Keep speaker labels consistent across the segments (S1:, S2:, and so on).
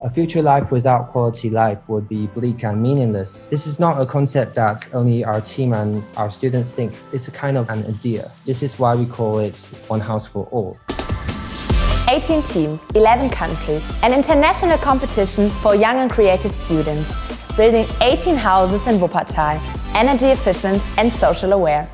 S1: A future life without quality life would be bleak and meaningless. This is not a concept that only our team and our students think. It's a kind of an idea. This is why we call it One House for All.
S2: 18 teams, 11 countries, an international competition for young and creative students, building 18 houses in Wuppertal, energy efficient and social aware.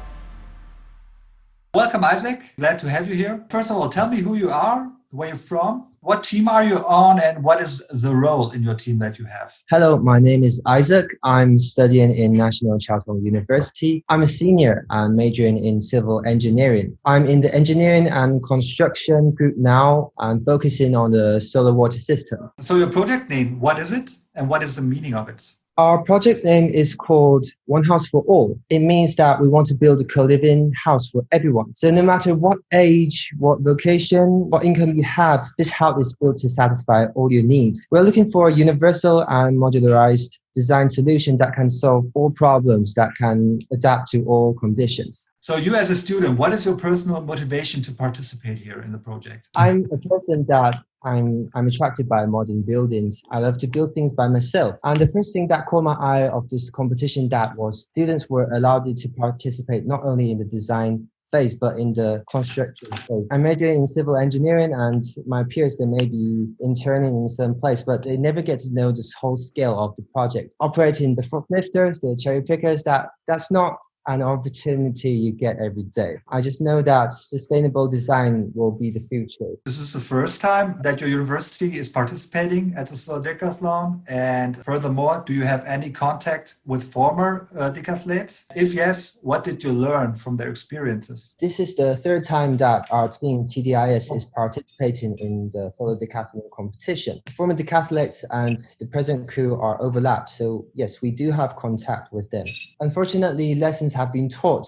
S3: Welcome, Isaac. Glad to have you here. First of all, tell me who you are, where you're from, what team are you on, and what is the role in your team that you have?
S1: Hello, my name is Isaac. I'm studying in National Chiao Tung University. I'm a senior and majoring in civil engineering. I'm in the engineering and construction group now and focusing on the solar water system.
S3: So your project name, what is it and what is the meaning of it?
S1: Our project name is called One House for All. It means that we want to build a co-living house for everyone. So no matter what age, what location, what income you have, this house is built to satisfy all your needs. We're looking for a universal and modularized design solution that can solve all problems, that can adapt to all conditions.
S3: So you as a student, what is your personal motivation to participate here in the project?
S1: I'm a person that I'm attracted by modern buildings. I love to build things by myself. And the first thing that caught my eye of this competition that was students were allowed to participate not only in the design phase, but in the construction phase. I'm majoring in civil engineering and my peers, they may be interning in some place, but they never get to know this whole scale of the project. Operating the forklifters, the cherry pickers, that's not an opportunity you get every day. I just know that sustainable design will be the future.
S3: This is the first time that your university is participating at the Solar Decathlon. And furthermore, do you have any contact with former decathletes? If yes, what did you learn from their experiences?
S1: This is the third time that our team, TDIS, is participating in the Solar Decathlon competition. The former decathletes and the present crew are overlapped. So yes, we do have contact with them. Unfortunately, lessons have been taught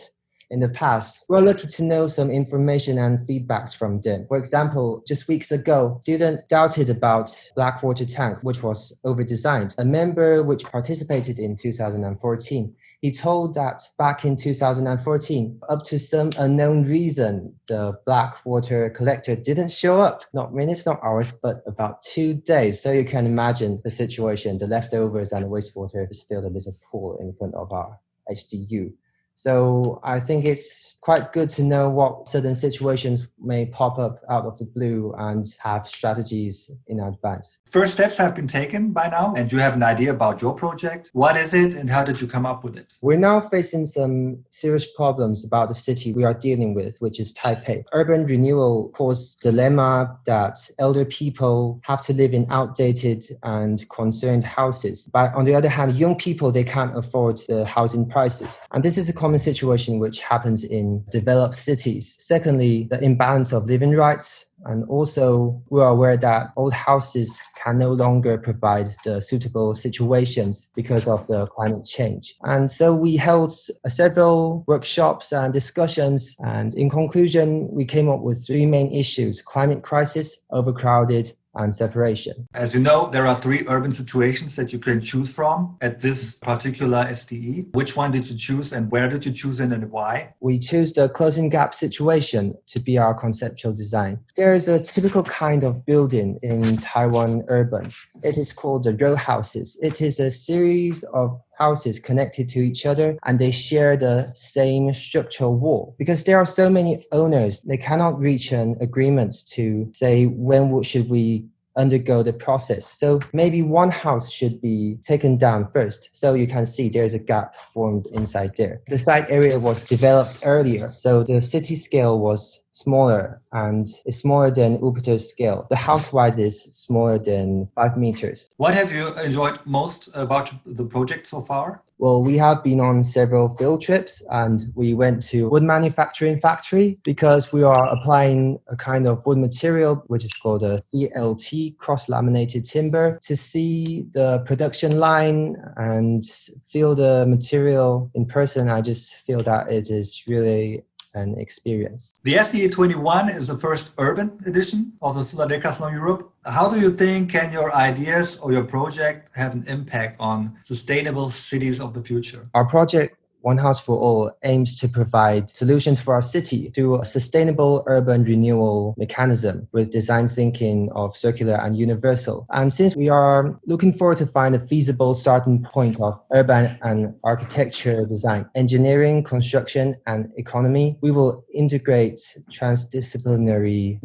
S1: in the past. We're lucky to know some information and feedbacks from them. For example, just weeks ago, students doubted about Blackwater tank, which was over-designed. A member which participated in 2014, he told that back in 2014, up to some unknown reason, the Blackwater collector didn't show up. Not minutes, not hours, but about 2 days. So you can imagine the situation. The leftovers and the wastewater just filled a little pool in front of our HDU. So I think it's quite good to know what certain situations may pop up out of the blue and have strategies in advance.
S3: First steps have been taken by now, and you have an idea about your project. What is it and how did you come up with it?
S1: We're now facing some serious problems about the city we are dealing with, which is Taipei. Urban renewal causes dilemma that elder people have to live in outdated and concerned houses. But on the other hand, young people, they can't afford the housing prices. And this is a common situation which happens in developed cities. Secondly, the imbalance of living rights. And also, we are aware that old houses can no longer provide the suitable situations because of the climate change. And so we held several workshops and discussions. And in conclusion, we came up with three main issues: climate crisis, overcrowded, and separation.
S3: As you know, there are three urban situations that you can choose from at this particular SDE. Which one did you choose and where did you choose it and why?
S1: We chose the closing gap situation to be our conceptual design. There is a typical kind of building in Taiwan urban. It is called the row houses. It is a series of houses connected to each other and they share the same structural wall. Because there are so many owners, they cannot reach an agreement to say when should we undergo the process. So maybe one house should be taken down first. So you can see there's a gap formed inside there. The site area was developed earlier. So the city scale was smaller and it's smaller than Wuppertal's scale. The house wide is smaller than 5 meters.
S3: What have you enjoyed most about the project so far?
S1: Well, we have been on several field trips and we went to wood manufacturing factory because we are applying a kind of wood material which is called a CLT, cross-laminated timber, to see the production line and feel the material in person. I just feel that it is really an experience.
S3: The SDE 21 is the first urban edition of the Solar Decathlon Europe. How do you think can your ideas or your project have an impact on sustainable cities of the future?
S1: Our project One House for All aims to provide solutions for our city through a sustainable urban renewal mechanism with design thinking of circular and universal. And since we are looking forward to find a feasible starting point of urban and architecture design, engineering, construction, and economy, we will integrate transdisciplinary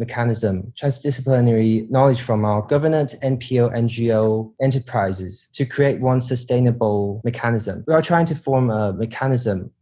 S1: knowledge from our government, NPO, NGO enterprises to create one sustainable mechanism. We are trying to form a mechanism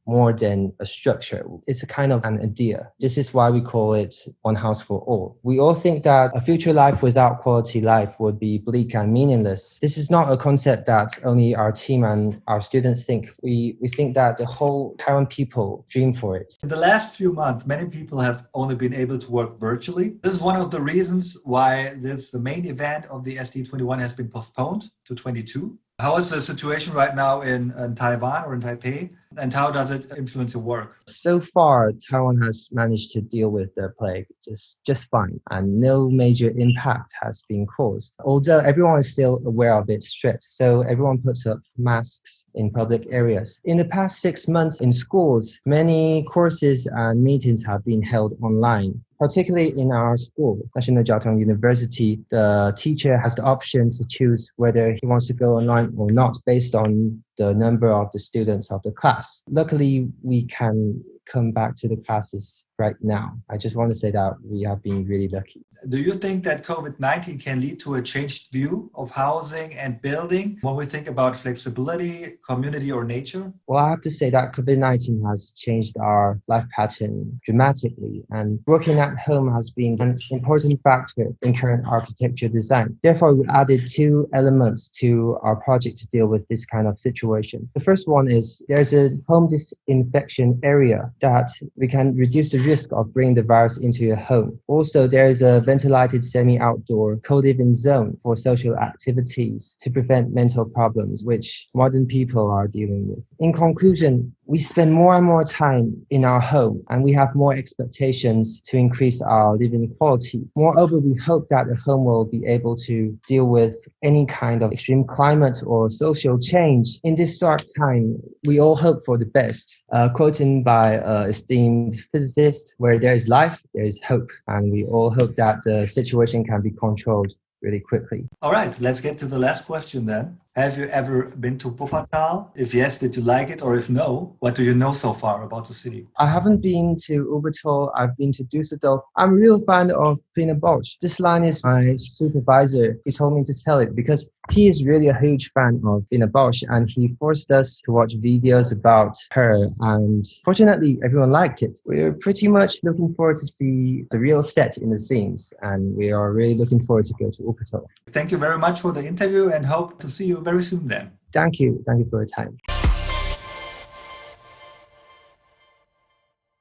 S1: more than a structure. It's a kind of an idea. This is why we call it One House for All. We all think that a future life without quality life would be bleak and meaningless. This is not a concept that only our team and our students think. We think that the whole Taiwan people dream for it.
S3: In the last few months, many people have only been able to work virtually. This is one of the reasons why the main event of the SD21 has been postponed to 22. How is the situation right now in Taiwan or in Taipei? And how does it influence your work?
S1: So far, Taiwan has managed to deal with the plague just fine, and no major impact has been caused. Although everyone is still aware of its threat, so everyone puts up masks in public areas. In the past 6 months in schools, many courses and meetings have been held online. Particularly in our school, National Jiao Tong University, the teacher has the option to choose whether he wants to go online or not based on the number of the students of the class. Luckily, we can come back to the classes right now. I just want to say that we have been really lucky.
S3: Do you think that COVID-19 can lead to a changed view of housing and building when we think about flexibility, community, or nature?
S1: Well, I have to say that COVID-19 has changed our life pattern dramatically, and working at home has been an important factor in current architecture design. Therefore, we added 2 elements to our project to deal with this kind of situation. The first one is there's a home disinfection area that we can reduce the risk of bringing the virus into your home. Also, there is a ventilated semi-outdoor co-living zone for social activities to prevent mental problems, which modern people are dealing with. In conclusion, we spend more and more time in our home, and we have more expectations to increase our living quality. Moreover, we hope that the home will be able to deal with any kind of extreme climate or social change. In this dark time, we all hope for the best. Quoting by an esteemed physicist, where there is life, there is hope. And we all hope that the situation can be controlled really quickly.
S3: All right, let's get to the last question then. Have you ever been to Wuppertal? If yes, did you like it? Or if no, what do you know so far about the city?
S1: I haven't been to Wuppertal. I've been to Düsseldorf. I'm a real fan of Pina Bausch. This line is my supervisor. He told me to tell it because he is really a huge fan of Pina Bausch, and he forced us to watch videos about her. And fortunately, everyone liked it. We're pretty much looking forward to see the real set in the scenes, and we are really looking forward to go to Wuppertal.
S3: Thank you very much for the interview and hope to see you very soon then.
S1: Thank you. Thank you for your time.